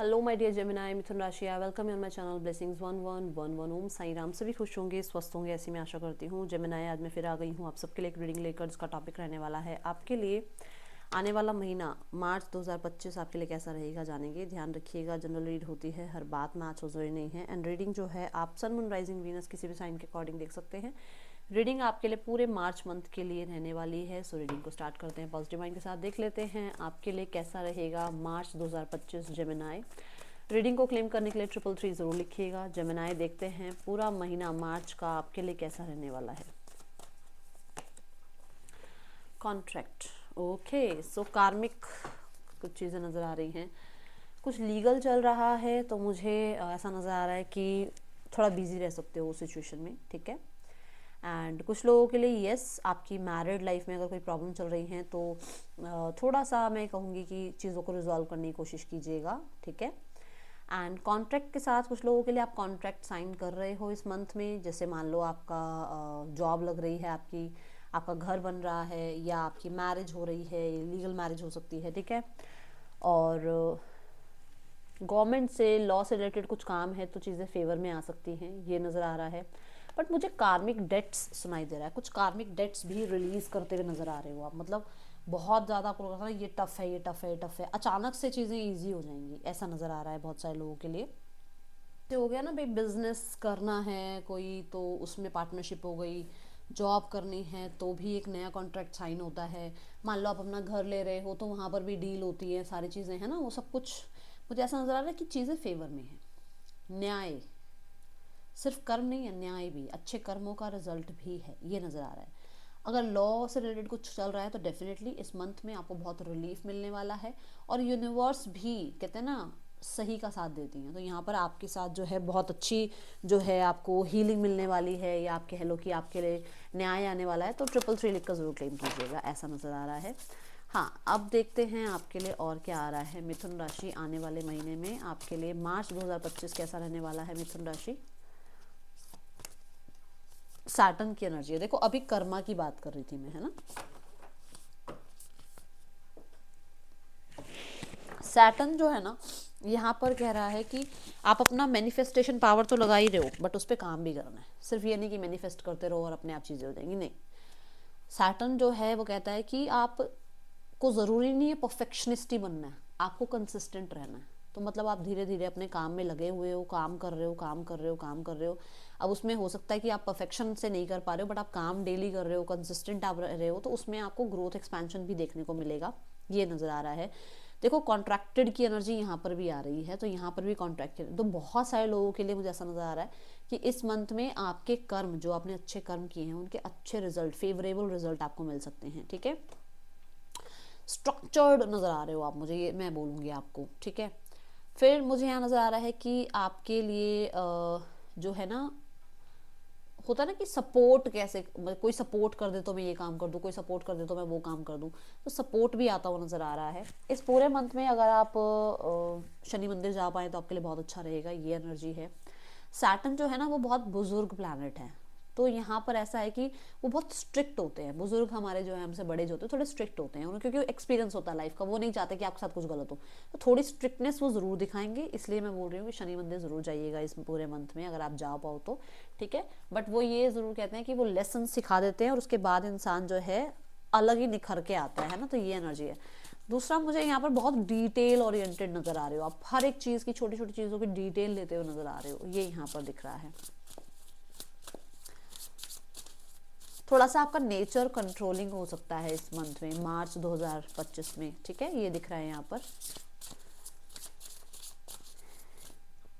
Hello my dear Gemini, मिथुन राशि, I welcome you on my channel blessings 1111। ओम साई राम। सभी खुश होंगे, स्वस्थ होंगे, ऐसी मैं आशा करती हूँ। जेमिनाई, आज मैं फिर आ गई हूँ आप सबके लिए एक रीडिंग लेकर, जिसका टॉपिक रहने वाला है आपके लिए आने वाला महीना मार्च 2025 आपके लिए कैसा रहेगा, जानेंगे। ध्यान रखिएगा, जनरल रीड होती है, हर बात मैच हो जरूरी नहीं है। एंड रीडिंग जो है आप सन मून राइजिंग वीनस किसी भी साइन के अकॉर्डिंग देख सकते हैं। रीडिंग आपके लिए पूरे मार्च मंथ के लिए रहने वाली है। सो रीडिंग को स्टार्ट करते हैं। पॉजिटिव माइंड के साथ देख लेते हैं आपके लिए कैसा रहेगा मार्च 2025 जेमिनाई। रीडिंग को क्लेम करने के लिए 333 जरूर लिखिएगा। जेमिनाई, देखते हैं पूरा महीना मार्च का आपके लिए कैसा रहने वाला है। Contract, okay. सो कार्मिक कुछ चीज़ें नज़र आ रही हैं, कुछ लीगल चल रहा है, तो मुझे ऐसा नज़र आ रहा है कि थोड़ा बिजी रह सकते हो उस सिचुएशन में, ठीक है। एंड कुछ लोगों के लिए यस, आपकी मैरिड लाइफ में अगर कोई प्रॉब्लम चल रही है तो थोड़ा सा मैं कहूँगी कि चीज़ों को रिजॉल्व करने की कोशिश कीजिएगा, ठीक है। एंड कॉन्ट्रैक्ट के साथ कुछ लोगों के लिए आप कॉन्ट्रैक्ट साइन कर रहे हो इस मंथ में। जैसे मान लो आपका जॉब लग रही है, आपका घर बन रहा है, या आपकी मैरिज हो रही है, लीगल मैरिज हो सकती है, ठीक है। और गवर्नमेंट से, लॉ से रिलेटेड कुछ काम है तो चीज़ें फेवर में आ सकती हैं, ये नज़र आ रहा है। बट मुझे कार्मिक डेट्स सुनाई दे रहा है, कुछ कार्मिक डेट्स भी रिलीज करते हुए नज़र आ रहे हो आप। मतलब बहुत ज़्यादा आपको लग रहा है ये टफ है, ये टफ है, ये टफ है, अचानक से चीज़ें ईजी हो जाएंगी, ऐसा नज़र आ रहा है बहुत सारे लोगों के लिए। हो गया ना भाई, बिजनेस करना है कोई तो उसमें पार्टनरशिप हो गई, जॉब करनी है तो भी एक नया कॉन्ट्रैक्ट साइन होता है। मान लो आप अपना घर ले रहे हो तो वहाँ पर भी डील होती है, सारी चीज़ें हैं ना, वो सब कुछ मुझे ऐसा नज़र आ रहा है कि चीज़ें फेवर में है। न्याय, सिर्फ कर्म नहीं है, न्याय भी, अच्छे कर्मों का रिजल्ट भी है, ये नज़र आ रहा है। अगर लॉ से रिलेटेड कुछ चल रहा है तो डेफिनेटली इस मंथ में आपको बहुत रिलीफ मिलने वाला है। और यूनिवर्स भी कहते हैं ना सही का साथ देती हैं, तो यहाँ पर आपके साथ जो है बहुत अच्छी जो है आपको हीलिंग मिलने वाली है, या आप कह लो कि आपके लिए न्याय आने वाला है। तो 333 लिख कर जरूर क्लेम कीजिएगा, ऐसा नज़र आ रहा है। हाँ, अब देखते हैं आपके लिए और क्या आ रहा है। मिथुन राशि, आने वाले महीने में आपके लिए मार्च 2025 कैसा रहने वाला है मिथुन राशि। सैटर्न की एनर्जी है, देखो अभी कर्मा की बात कर रही थी मैं, है ना। सैटर्न जो है ना, यहाँ पर कह रहा है कि आप अपना मैनिफेस्टेशन पावर तो लगा ही रहे हो, बट उस पर काम भी करना है। सिर्फ ये नहीं कि मैनिफेस्ट करते रहो और अपने आप चीज़ें हो जाएंगी, नहीं। सैटर्न जो है वो कहता है कि आप को ज़रूरी नहीं है परफेक्शनिस्ट ही बनना है, आपको कंसिस्टेंट रहना है। तो मतलब आप धीरे धीरे अपने काम में लगे हुए हो, काम कर रहे हो, काम कर रहे हो, काम कर रहे हो। अब उसमें हो सकता है कि आप परफेक्शन से नहीं कर पा रहे हो, बट आप काम डेली कर रहे हो, कंसिस्टेंट आप रहे हो, तो उसमें आपको ग्रोथ एक्सपेंशन भी देखने को मिलेगा, ये नज़र आ रहा है। देखो कॉन्ट्रैक्टेड की एनर्जी यहाँ पर भी आ रही है, तो यहाँ पर भी कॉन्ट्रैक्टेड, तो बहुत सारे लोगों के लिए मुझे ऐसा नज़र आ रहा है कि इस मंथ में आपके कर्म, जो आपने अच्छे कर्म किए हैं, उनके अच्छे रिजल्ट, फेवरेबल रिजल्ट आपको मिल सकते हैं, ठीक है। स्ट्रक्चर्ड नज़र आ रहे हो आप मुझे, ये मैं बोलूँगी आपको, ठीक है। फिर मुझे यहाँ नज़र आ रहा है कि आपके लिए जो है ना, होता है ना कि सपोर्ट कैसे, कोई सपोर्ट कर दे तो मैं ये काम कर दूँ, कोई सपोर्ट कर दे तो मैं वो काम कर दूँ, तो सपोर्ट भी आता हुआ नज़र आ रहा है इस पूरे मंथ में। अगर आप शनि मंदिर जा पाए तो आपके लिए बहुत अच्छा रहेगा, ये एनर्जी है। सैटर्न जो है ना वो बहुत बुजुर्ग प्लैनेट है, तो यहाँ पर ऐसा है कि वो बहुत स्ट्रिक्ट होते हैं। बुजुर्ग हमारे जो है, हमसे बड़े जो होते हैं, थोड़े स्ट्रिक्ट होते हैं उन्हें, क्योंकि एक्सपीरियंस होता है लाइफ का, वो नहीं चाहते कि आपके साथ कुछ गलत हो, तो थोड़ी स्ट्रिक्टनेस वो ज़रूर दिखाएंगे। इसलिए मैं बोल रही हूँ कि शनि मंदिर ज़रूर जाइएगा इस पूरे मंथ में, अगर आप जा पाओ तो, ठीक है। बट वो ये ज़रूर कहते हैं कि वो लेसन सिखा देते हैं और उसके बाद इंसान जो है अलग ही निखर के आता है ना, तो ये एनर्जी है। दूसरा, मुझे यहाँ पर बहुत डिटेल ओरिएंटेड नज़र आ रहे हो आप, हर एक चीज़ की, छोटी छोटी चीज़ों की डिटेल लेते हुए नज़र आ रहे हो, ये यहाँ पर दिख रहा है। थोड़ा सा आपका नेचर कंट्रोलिंग हो सकता है इस मंथ में, मार्च 2025 में, ठीक है, ये दिख रहा है यहाँ पर।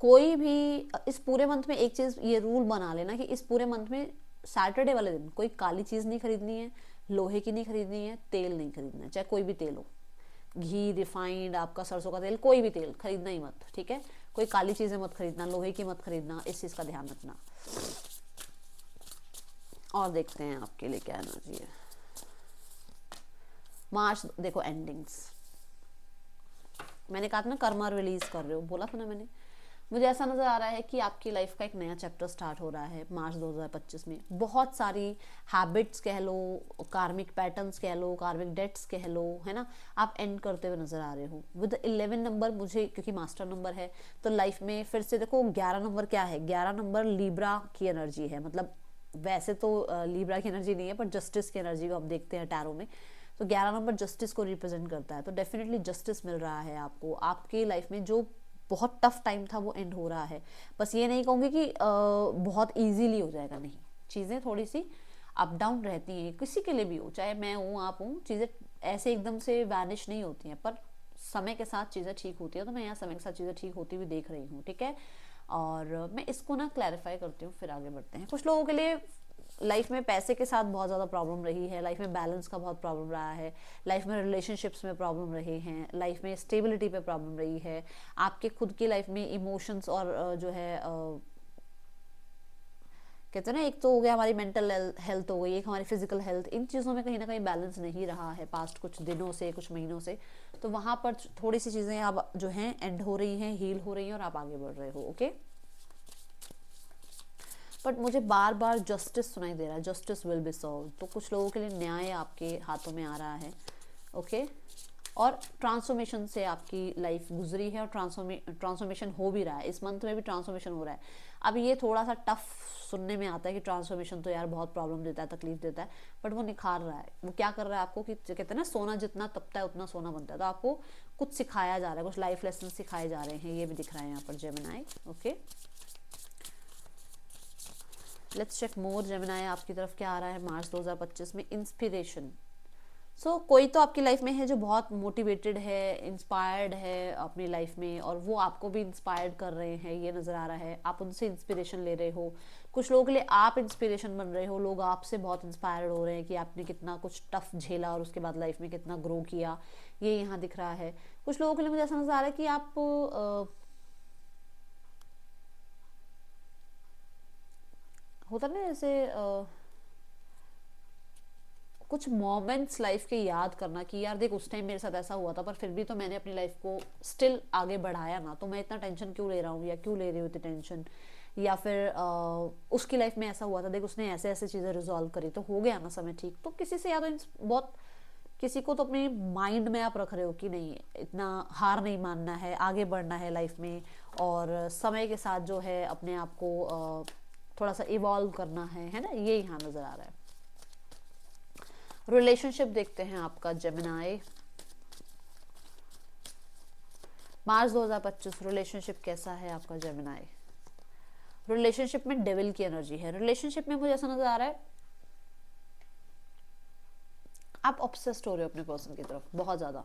कोई भी इस पूरे मंथ में एक चीज़ ये रूल बना लेना कि इस पूरे मंथ में सैटरडे वाले दिन कोई काली चीज़ नहीं खरीदनी है, लोहे की नहीं खरीदनी है, तेल नहीं खरीदना है, चाहे कोई भी तेल हो, घी, रिफाइंड, आपका सरसों का तेल, कोई भी तेल खरीदना ही मत, ठीक है। कोई काली चीज़ें मत खरीदना, लोहे की मत खरीदना, इस चीज़ का ध्यान रखना। और देखते हैं आपके लिए क्या एनर्जी है मार्च। देखो एंडिंग्स, मैंने कहा था ना कर्मा रिलीज कर रहे हो, बोला था ना मैंने, मुझे ऐसा नज़र आ रहा है कि आपकी लाइफ का एक नया चैप्टर स्टार्ट हो रहा है मार्च 2025 में। बहुत सारी हैबिट्स कह लो, कार्मिक पैटर्न्स कह लो, कार्मिक डेट्स कह लो, है ना, आप एंड करते हुए नज़र आ रहे हो विद 11 नंबर। मुझे क्योंकि मास्टर नंबर है तो लाइफ में फिर से देखो 11 नंबर क्या है, 11 नंबर लीब्रा की एनर्जी है। मतलब वैसे तो लीब्रा की एनर्जी नहीं है, पर जस्टिस की एनर्जी को हम देखते हैं टैरो में, तो 11 नंबर जस्टिस को रिप्रेजेंट करता है। तो डेफिनेटली जस्टिस मिल रहा है आपको। आपके लाइफ में जो बहुत टफ टाइम था वो एंड हो रहा है। बस ये नहीं कहूँगी कि बहुत इजीली हो जाएगा, नहीं, चीज़ें थोड़ी सी अप डाउन रहती हैं, किसी के लिए भी हो, चाहे मैं हूँ आप हूँ, चीज़ें ऐसे एकदम से वैनिश नहीं होती हैं, पर समय के साथ चीज़ें ठीक होती है। तो मैं यहाँ समय के साथ चीज़ें ठीक होती हुई देख रही हूँ, ठीक है। और मैं इसको ना क्लैरिफाई करती हूँ, फिर आगे बढ़ते हैं। कुछ लोगों के लिए लाइफ में पैसे के साथ बहुत ज़्यादा प्रॉब्लम रही है, लाइफ में बैलेंस का बहुत प्रॉब्लम रहा है, लाइफ में रिलेशनशिप्स में प्रॉब्लम रहे हैं, लाइफ में स्टेबिलिटी पे प्रॉब्लम रही है, आपके खुद की लाइफ में इमोशंस और जो है कहते हैं ना, एक तो हो गया हमारी मेंटल हेल्थ हो गई, एक हमारी फिजिकल हेल्थ, इन चीज़ों में कहीं ना कहीं बैलेंस नहीं रहा है पास्ट कुछ दिनों से, कुछ महीनों से। तो वहाँ पर थोड़ी सी चीज़ें अब जो हैं एंड हो रही हैं, हील हो रही हैं और आप आगे बढ़ रहे हो, ओके। बट मुझे बार बार जस्टिस सुनाई दे रहा है, जस्टिस विल बी सर्व। तो कुछ लोगों के लिए न्याय आपके हाथों में आ रहा है, ओके। और ट्रांसफॉर्मेशन से आपकी लाइफ गुजरी है और ट्रांसफॉर्मेशन हो भी रहा है, इस मंथ में भी ट्रांसफॉर्मेशन हो रहा है। अब ये थोड़ा सा टफ सुनने में आता है कि ट्रांसफॉर्मेशन तो यार बहुत प्रॉब्लम देता है, तकलीफ देता है, बट वो निखार रहा है। वो क्या कर रहा है आपको, कि कहते हैं ना सोना जितना तपता है उतना सोना बनता है। तो आपको कुछ सिखाया जा रहा है, कुछ लाइफ लेसन सिखाए जा रहे हैं, ये भी दिख रहा है यहाँ पर Gemini, okay. Let's check more Gemini, आपकी तरफ क्या आ रहा है मार्च 2025 में। इंस्पिरेशन। कोई तो आपकी लाइफ में है जो बहुत मोटिवेटेड है, इंस्पायर्ड है अपनी लाइफ में, और वो आपको भी इंस्पायर्ड कर रहे हैं, ये नज़र आ रहा है। आप उनसे इंस्पिरेशन ले रहे हो। कुछ लोगों के लिए आप इंस्पिरेशन बन रहे हो, लोग आपसे बहुत इंस्पायर्ड हो रहे हैं कि आपने कितना कुछ टफ झेला और उसके बाद लाइफ में कितना ग्रो किया, ये यहाँ दिख रहा है। कुछ लोगों के लिए मुझे ऐसा नज़र आ रहा है कि आप होता ना जैसे कुछ मोमेंट्स लाइफ के याद करना कि यार देख उस टाइम मेरे साथ ऐसा हुआ था, पर फिर भी तो मैंने अपनी लाइफ को स्टिल आगे बढ़ाया ना, तो मैं इतना टेंशन क्यों ले रहा हूँ, या क्यों ले रही हूँ इतनी टेंशन। या फिर उसकी लाइफ में ऐसा हुआ था, देख उसने ऐसे ऐसे चीज़ें रिजॉल्व करी, तो हो गया ना समय ठीक। तो किसी से या तो बहुत किसी को तो अपने माइंड में आप रख रहे हो कि नहीं, इतना हार नहीं मानना है, आगे बढ़ना है लाइफ में, और समय के साथ जो है अपने आप को थोड़ा सा इवॉल्व करना है ना, ये यहाँ नज़र आ रहा है। रिलेशनशिप देखते हैं आपका जेमिनाई, मार्च 2025 रिलेशनशिप कैसा है आपका जेमिनाई। रिलेशनशिप में डेविल की एनर्जी है। रिलेशनशिप में मुझे ऐसा नजर आ रहा है आप ऑब्सेस्ड हो रहे हो अपने पर्सन की तरफ बहुत ज़्यादा,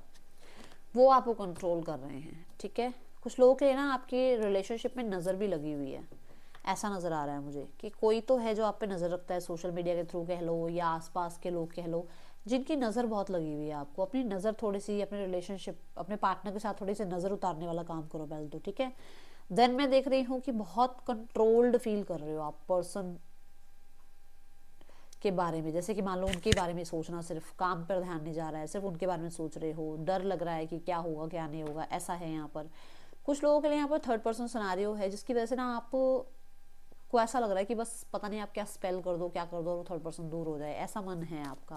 वो आपको कंट्रोल कर रहे हैं, ठीक है। कुछ लोगों के लिए ना आपकी रिलेशनशिप में नज़र भी लगी हुई है, ऐसा नज़र आ रहा है मुझे कि कोई तो है जो आप पे नज़र रखता है, सोशल मीडिया के थ्रू कह लो या आसपास के लोग कह लो, जिनकी नज़र बहुत लगी हुई है आपको। अपनी नज़र थोड़ी सी अपने रिलेशनशिप, अपने पार्टनर के साथ थोड़ी सी नज़र उतारने वाला काम करो पहले तो, ठीक है। देन मैं देख रही हूँ कि बहुत कंट्रोल्ड फील कर रहे हो आप पर्सन के बारे में, जैसे कि मान लो उनके बारे में सोचना, सिर्फ काम पर ध्यान नहीं जा रहा है, सिर्फ उनके बारे में सोच रहे हो, डर लग रहा है कि क्या होगा क्या नहीं होगा, ऐसा है यहाँ पर। कुछ लोगों के लिए यहाँ पर थर्ड पर्सन सिनेरियो है, जिसकी वजह से ना आप को ऐसा लग रहा है कि बस पता नहीं आप क्या स्पेल कर दो, क्या कर दो, और वो थर्ड पर्सन दूर हो जाए, ऐसा मन है आपका।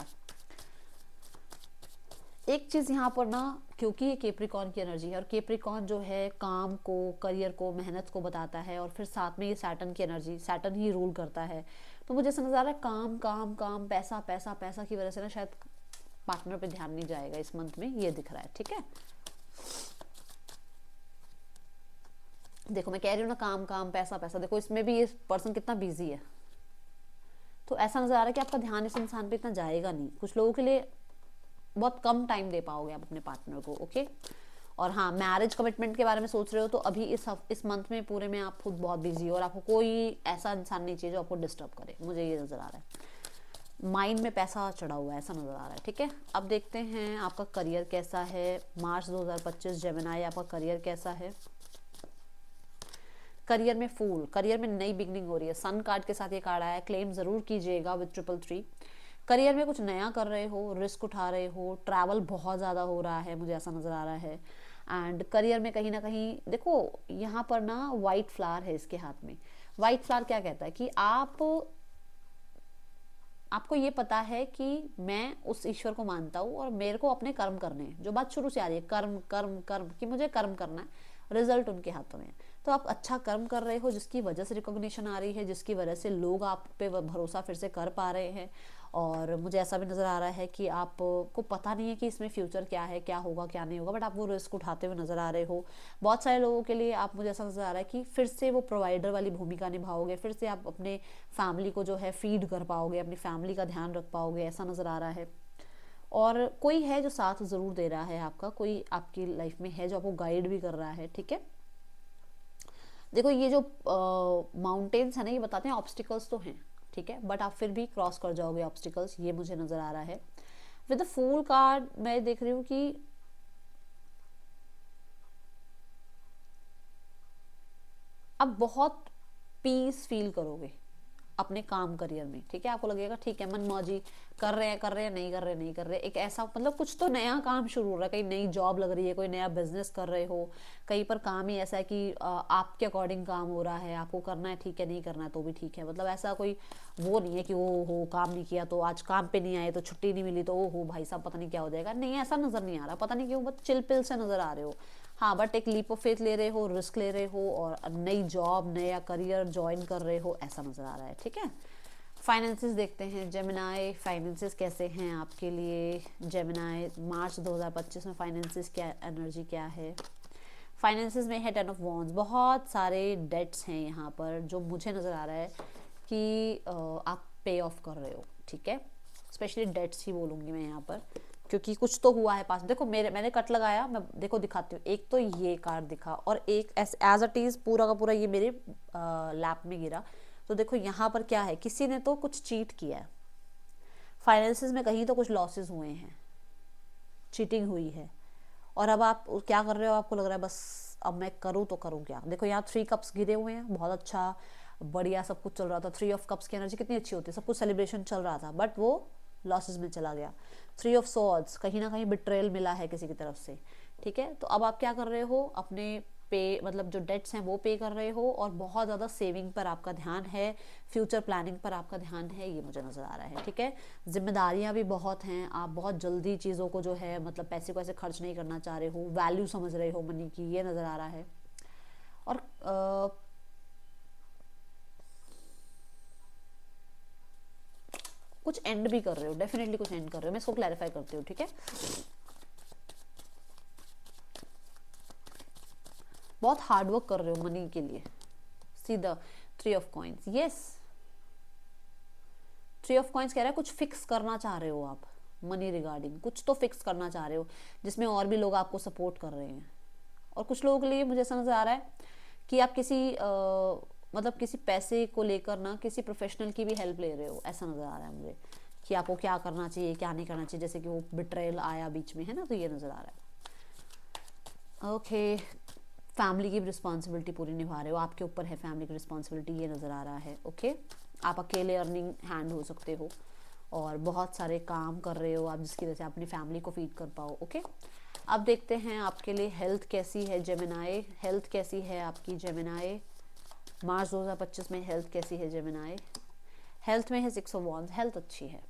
एक चीज़ यहाँ पर ना, क्योंकि ये केप्रिकॉन की एनर्जी है, और केप्रिकॉन जो है काम को, करियर को, मेहनत को बताता है, और फिर साथ में ये सैटर्न की एनर्जी, सैटर्न ही रूल करता है। तो मुझे ऐसा नज़र आ रहा है काम काम काम, पैसा पैसा पैसा की वजह से ना शायद पार्टनर पे ध्यान नहीं जाएगा इस मंथ में, ये दिख रहा है, ठीक है। देखो मैं कह रही हूँ ना, काम काम पैसा पैसा, देखो इसमें भी ये पर्सन कितना बिजी है। तो ऐसा नज़र आ रहा है कि आपका ध्यान इस इंसान पे इतना जाएगा नहीं। कुछ लोगों के लिए बहुत कम टाइम दे पाओगे आप अपने पार्टनर को, ओके। और हाँ, मैरिज कमिटमेंट के बारे में सोच रहे हो तो अभी इस मंथ में पूरे में आप खुद बहुत बिजी हो, और आपको कोई ऐसा इंसान नहीं चाहिए जो आपको डिस्टर्ब करे, मुझे ये नज़र आ रहा है। माइंड में पैसा चढ़ा हुआ है, ऐसा नज़र आ रहा है, ठीक है। अब देखते हैं आपका करियर कैसा है मार्च 2025 जेमिनाई, आपका करियर कैसा है। करियर में फूल, करियर में नई बिगनिंग हो रही है, सन कार्ड के साथ ये कार्ड आया है, क्लेम ज़रूर कीजिएगा विद 333। करियर में कुछ नया कर रहे हो, रिस्क उठा रहे हो, ट्रैवल बहुत ज़्यादा हो रहा है, मुझे ऐसा नज़र आ रहा है। एंड करियर में कहीं ना कहीं देखो यहाँ पर ना वाइट फ्लावर है इसके हाथ में। वाइट फ्लावर क्या कहता है कि आपको ये पता है कि मैं उस ईश्वर को मानता हूँ और मेरे को अपने कर्म करने हैं। जो बात शुरू से आ रही है कर्म कर्म कर्म कि मुझे कर्म करना है, रिजल्ट उनके हाथों में है। तो आप अच्छा कर्म कर रहे हो जिसकी वजह से रिकॉग्निशन आ रही है, जिसकी वजह से लोग आप पे भरोसा फिर से कर पा रहे हैं। और मुझे ऐसा भी नज़र आ रहा है कि आपको पता नहीं है कि इसमें फ्यूचर क्या है, क्या होगा क्या नहीं होगा, बट आप वो रिस्क उठाते हुए नज़र आ रहे हो। बहुत सारे लोगों के लिए आप मुझे ऐसा नज़र आ रहा है कि फिर से वो प्रोवाइडर वाली भूमिका निभाओगे, फिर से आप अपने फैमिली को जो है फीड कर पाओगे, अपनी फैमिली का ध्यान रख पाओगे, ऐसा नज़र आ रहा है। और कोई है जो साथ ज़रूर दे रहा है आपका, कोई आपकी लाइफ में है जो आपको गाइड भी कर रहा है, ठीक है। देखो ये जो माउंटेन्स है ना, ये बताते हैं ऑब्स्टिकल्स तो हैं, ठीक है, बट आप फिर भी क्रॉस कर जाओगे ऑब्स्टिकल्स, ये मुझे नज़र आ रहा है। विद द फूल कार्ड मैं देख रही हूँ कि अब बहुत पीस फील करोगे अपने काम करियर में, ठीक है। आपको लगेगा ठीक है मन मौजी कर रहे हैं नहीं कर रहे नहीं कर रहे, एक ऐसा मतलब कुछ तो नया काम शुरू हो रहा है, कहीं नई जॉब लग रही है, कोई नया बिजनेस कर रहे हो, कहीं पर काम ही ऐसा है कि आपके अकॉर्डिंग काम हो रहा है, आपको करना है ठीक है, नहीं करना है तो भी ठीक है। मतलब ऐसा कोई वो नहीं है कि ओ हो काम नहीं किया तो आज काम पे नहीं आए तो छुट्टी नहीं मिली तो ओ हो भाई साहब पता नहीं क्या हो जाएगा, नहीं ऐसा नज़र नहीं आ रहा, पता नहीं क्यों बहुत चिल पिल से नज़र आ रहे हो। हाँ बट एक लीप ऑफ फेथ ले रहे हो, रिस्क ले रहे हो और नई जॉब नया करियर ज्वाइन कर रहे हो, ऐसा नज़र आ रहा है, ठीक है। फाइनेंसेस देखते हैं जेमिनाई, फाइनेंसेस कैसे हैं आपके लिए जेमिनाई मार्च 2025 में, फाइनेंसेस क्या एनर्जी क्या है। फाइनेंसेस में है 10 ऑफ वॉन्ड्स, बहुत सारे डेट्स हैं यहाँ पर जो मुझे नज़र आ रहा है कि आप पे ऑफ कर रहे हो, ठीक है। स्पेशली डेट्स ही बोलूँगी मैं यहाँ पर, क्योंकि कुछ तो हुआ है पास। देखो मैंने कट लगाया, मैं देखो दिखाती हूँ। एक तो ये कार्ड दिखा और एक एज अ टीज पूरा का पूरा ये मेरे लैप में गिरा। तो देखो यहाँ पर क्या है, किसी ने तो कुछ चीट किया है फाइनेंसेस में, कहीं तो कुछ लॉसेस हुए हैं, चीटिंग हुई है। और अब आप क्या कर रहे हो, आपको लग रहा है बस अब मैं करूँ तो करूँ क्या। देखो यहाँ 3 कप्स गिरे हुए हैं, बहुत अच्छा बढ़िया सब कुछ चल रहा था। 3 ऑफ कप्स की एनर्जी कितनी अच्छी होती है, सब कुछ सेलिब्रेशन चल रहा था, बट वो लॉसेस में चला गया। 3 ऑफ सॉर्ड्स, कहीं ना कहीं बिट्रेयल मिला है किसी की तरफ से, ठीक है। तो अब आप क्या कर रहे हो, अपने पे मतलब जो डेट्स हैं वो पे कर रहे हो और बहुत ज़्यादा सेविंग पर आपका ध्यान है, फ्यूचर प्लानिंग पर आपका ध्यान है, ये मुझे नज़र आ रहा है, ठीक है। जिम्मेदारियां भी बहुत हैं, आप बहुत जल्दी चीज़ों को जो है मतलब पैसे को ऐसे खर्च नहीं करना चाह रहे हो, वैल्यू समझ रहे हो मनी की, ये नज़र आ रहा है। और कुछ एंड भी कर रहे हो, डेफिनेटली कुछ एंड कर रहे हो, मैं इसको क्लैरिफाई करती हूँ, ठीक है। बहुत हार्ड वर्क कर रहे हो मनी के लिए। See the 3 of coins, yes 3 of coins कह रहा है कुछ फिक्स करना चाह रहे हो आप मनी रिगार्डिंग, कुछ तो फिक्स करना चाह रहे हो जिसमें और भी लोग आपको सपोर्ट कर रहे हैं। और कुछ लोगों के लिए मुझे ऐसा नज़र आ रहा है कि आप किसी मतलब किसी पैसे को लेकर ना किसी प्रोफेशनल की भी हेल्प ले रहे हो, ऐसा नज़र आ रहा है मुझे कि आपको क्या करना चाहिए क्या नहीं करना चाहिए, जैसे कि वो बिट्रेयल आया बीच में है ना, तो ये नज़र आ रहा है। ओके, फैमिली की रिस्पॉन्सिबिलिटी पूरी निभा रहे हो, आपके ऊपर है फैमिली की रिस्पॉन्सिबिलिटी, ये नज़र आ रहा है। ओके, आप अकेले अर्निंग हैंड हो सकते हो और बहुत सारे काम कर रहे हो आप जिसकी वजह से अपनी फैमिली को फीड कर पाओ। ओके, अब देखते हैं आपके लिए हेल्थ कैसी है जेमिनाई, हेल्थ कैसी है आपकी जेमिनाई मार्च 2025 में, हेल्थ कैसी है जेमिनाई। हेल्थ में है 6 ऑफ वॉन्ड्स, हेल्थ अच्छी है,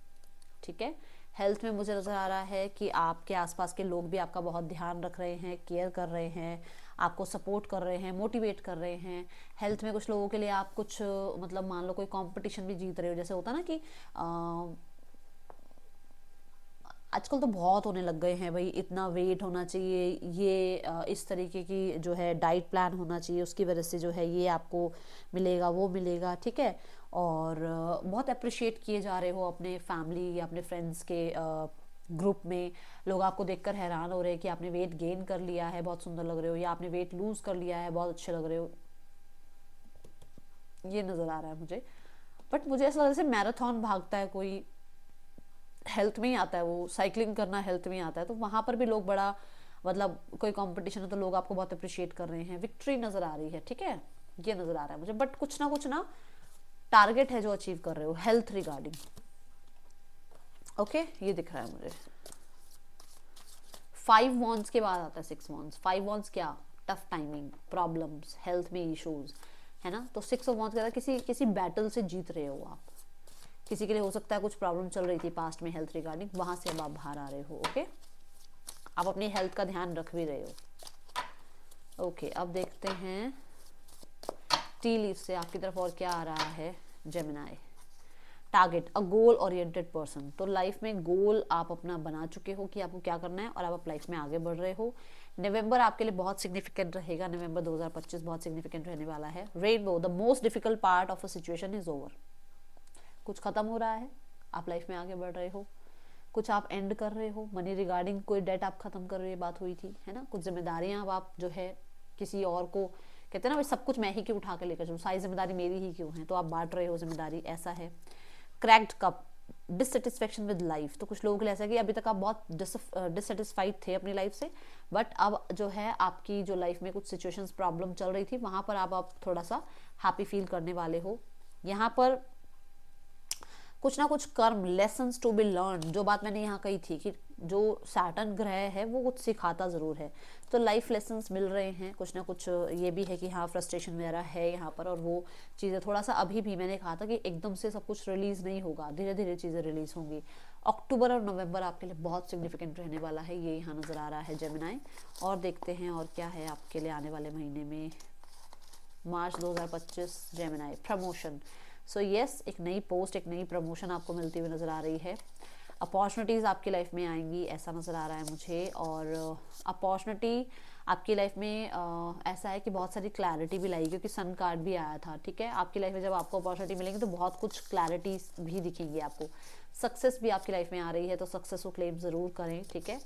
ठीक है। हेल्थ में मुझे नज़र आ रहा है कि आपके आसपास के लोग भी आपका बहुत ध्यान रख रहे हैं, केयर कर रहे हैं, आपको सपोर्ट कर रहे हैं, मोटिवेट कर रहे हैं। हेल्थ में कुछ लोगों के लिए आप कुछ मतलब मान लो कोई कंपटीशन भी जीत रहे हो, जैसे होता ना कि आजकल तो बहुत होने लग गए हैं भाई, इतना वेट होना चाहिए, ये इस तरीके की जो है डाइट प्लान होना चाहिए, उसकी वजह से जो है ये आपको मिलेगा वो मिलेगा, ठीक है। और बहुत अप्रिशिएट किए जा रहे हो अपने फैमिली या अपने फ्रेंड्स के ग्रुप में। लोग आपको देखकर हैरान हो रहे हैं कि आपने वेट गेन कर लिया है, बहुत सुंदर लग रहे हो, या आपने वेट लूज कर लिया है, बहुत अच्छे लग रहे हो, ये नज़र आ रहा है मुझे। बट मुझे ऐसा लग रहा है जैसे मैराथन भागता है कोई, हेल्थ में ही आता है वो, साइकिलिंग करना हेल्थ में ही आता है, तो वहाँ पर भी लोग बड़ा मतलब कोई कंपटीशन है तो लोग आपको बहुत अप्रिशिएट कर रहे हैं, विक्ट्री नज़र आ रही है, ठीक है, ये नज़र आ रहा है मुझे। बट कुछ ना टारगेट है जो अचीव कर रहे हो हेल्थ रिगार्डिंग। ओके, ये दिख रहा है मुझे। 5 वॉन्ड्स के बाद आता है 6 वॉन्ड्स। 5 वॉन्ड्स क्या, टफ टाइमिंग, प्रॉब्लम्स, हेल्थ में इश्यूज, है ना। तो 6 ऑफ वॉन्ड्स कहता है किसी बैटल से जीत रहे हो आप, किसी के लिए हो सकता है कुछ प्रॉब्लम चल रही थी पास्ट में हेल्थ रिगार्डिंग, वहां से अब आप बाहर आ रहे हो। ओके, आप अपनी हेल्थ का ध्यान रख भी रहे हो। ओके, अब देखते हैं टी लीफ से आपकी तरफ और क्या आ रहा है जेमिनाई। टारगेट, अ गोल ओरिएंटेड पर्सन। तो लाइफ में गोल आप अपना बना चुके हो कि आपको क्या करना है और आप लाइफ में आगे बढ़ रहे हो। नवंबर आपके लिए बहुत सिग्निफिकेंट रहेगा, नवंबर 2025 बहुत सिग्निफिकेंट रहने वाला है। Rainbow, the most difficult part of a situation is over. कुछ खत्म हो रहा है, आप लाइफ में आगे बढ़ रहे हो, कुछ आप एंड कर रहे हो। मनी रिगार्डिंग कोई डेट आप खत्म कर रहे हो, बात हुई थी, है ना। कुछ जिम्मेदारियां अब आप जो है किसी और को, कहते हैं ना भाई सब कुछ मैं ही क्यों उठा के लेकर चलूं, सारी जिम्मेदारी मेरी ही क्यों है, तो आप बांट रहे हो जिम्मेदारी, ऐसा है। Cracked cup, dissatisfaction with life. तो कुछ लोगों के लिए ऐसा है कि अभी तक आप बहुत डिससेटिस्फाइड थे अपनी लाइफ से, बट अब जो है आपकी जो लाइफ में कुछ सिचुएशंस प्रॉब्लम चल रही थी वहां पर आप थोड़ा सा हैप्पी फील करने वाले हो। यहाँ पर कुछ ना कुछ कर्म, लेसन्स टू बी लर्न, जो बात मैंने यहाँ कही थी कि जो सैटर्न ग्रह है वो कुछ सिखाता ज़रूर है, तो लाइफ लेसन्स मिल रहे हैं कुछ ना कुछ। ये भी है कि हाँ फ्रस्ट्रेशन वगैरह है यहाँ पर, और वो चीज़ें थोड़ा सा अभी भी मैंने कहा था कि एकदम से सब कुछ रिलीज़ नहीं होगा, धीरे धीरे चीज़ें रिलीज़ होंगी। अक्टूबर और नवंबर आपके लिए बहुत सिग्निफिकेंट रहने वाला है, ये यहाँ नज़र आ रहा है जेमिनाई। और देखते हैं और क्या है आपके लिए आने वाले महीने में। मार्च 2025 जेमिनाई, प्रमोशन। सो यस, एक नई पोस्ट, एक नई प्रमोशन आपको मिलती हुई नज़र आ रही है। अपॉर्चुनिटीज़ आपकी लाइफ में आएंगी, ऐसा नज़र आ रहा है मुझे। और अपॉर्चुनिटी आपकी लाइफ में ऐसा है कि बहुत सारी क्लैरिटी भी लाई, क्योंकि सन कार्ड भी आया था, ठीक है। आपकी लाइफ में जब आपको अपॉर्चुनिटी मिलेंगी तो बहुत कुछ क्लैरिटी भी दिखेंगी आपको। सक्सेस भी आपकी लाइफ में आ रही है, तो सक्सेस को क्लेम ज़रूर करें, ठीक है।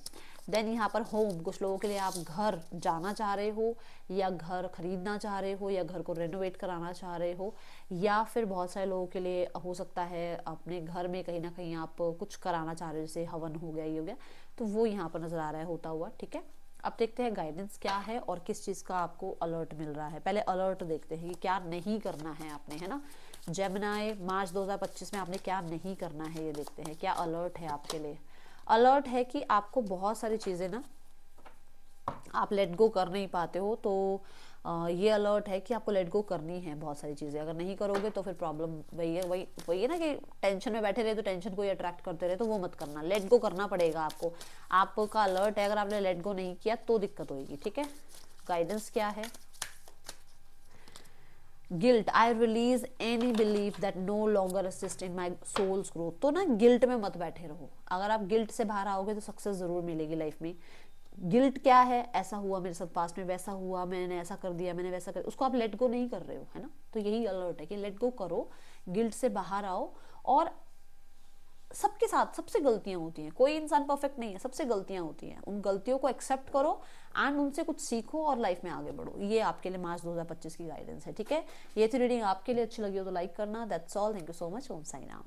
देन यहाँ पर होम, कुछ लोगों के लिए आप घर जाना चाह रहे हो, या घर खरीदना चाह रहे हो, या घर को रेनोवेट कराना चाह रहे हो, या फिर बहुत सारे लोगों के लिए हो सकता है अपने घर में कहीं ना कहीं आप कुछ कराना चाह रहे हो, जैसे हवन हो गया, ये हो गया, तो वो यहाँ पर नज़र आ रहा है होता हुआ, ठीक है। अब देखते हैं गाइडेंस क्या है और किस चीज़ का आपको अलर्ट मिल रहा है। पहले अलर्ट देखते हैं कि क्या नहीं करना है आपने, है ना। जेमिनाई, मार्च 2025 में आपने क्या नहीं करना है, ये देखते हैं क्या अलर्ट है आपके लिए। अलर्ट है कि आपको बहुत सारी चीज़ें ना आप लेट गो कर नहीं पाते हो, तो ये अलर्ट है कि आपको लेट गो करनी है बहुत सारी चीज़ें। अगर नहीं करोगे तो फिर प्रॉब्लम वही है ना कि टेंशन में बैठे रहे तो टेंशन को ही अट्रैक्ट करते रहे, तो वो मत करना, लेट गो करना पड़ेगा आपको। आपका अलर्ट है, अगर आपने लेट गो नहीं किया तो दिक्कत होगी, ठीक है। गाइडेंस क्या है। Guilt, I release any believe that no longer assist in my soul's growth. तो ना गिल्ट में मत बैठे रहो, अगर आप गिल्ट से बाहर आओगे तो सक्सेस जरूर मिलेगी लाइफ में। गिल्ट क्या है, ऐसा हुआ मेरे साथ पास्ट में, वैसा हुआ, मैंने ऐसा कर दिया, मैंने वैसा कर, उसको आप लेट गो नहीं कर रहे हो, है ना। तो यही अलर्ट है कि लेट गो करो, गिल्ट से बाहर आओ। और सबके साथ सबसे गलतियां होती हैं, कोई इंसान परफेक्ट नहीं है, सबसे गलतियां होती हैं, उन गलतियों को एक्सेप्ट करो एंड उनसे कुछ सीखो और लाइफ में आगे बढ़ो। ये आपके लिए मार्च 2025 की गाइडेंस है, ठीक है। ये थी रीडिंग, आपके लिए अच्छी लगी हो तो लाइक करना। That's all, thank you so much, Om Sai Ram.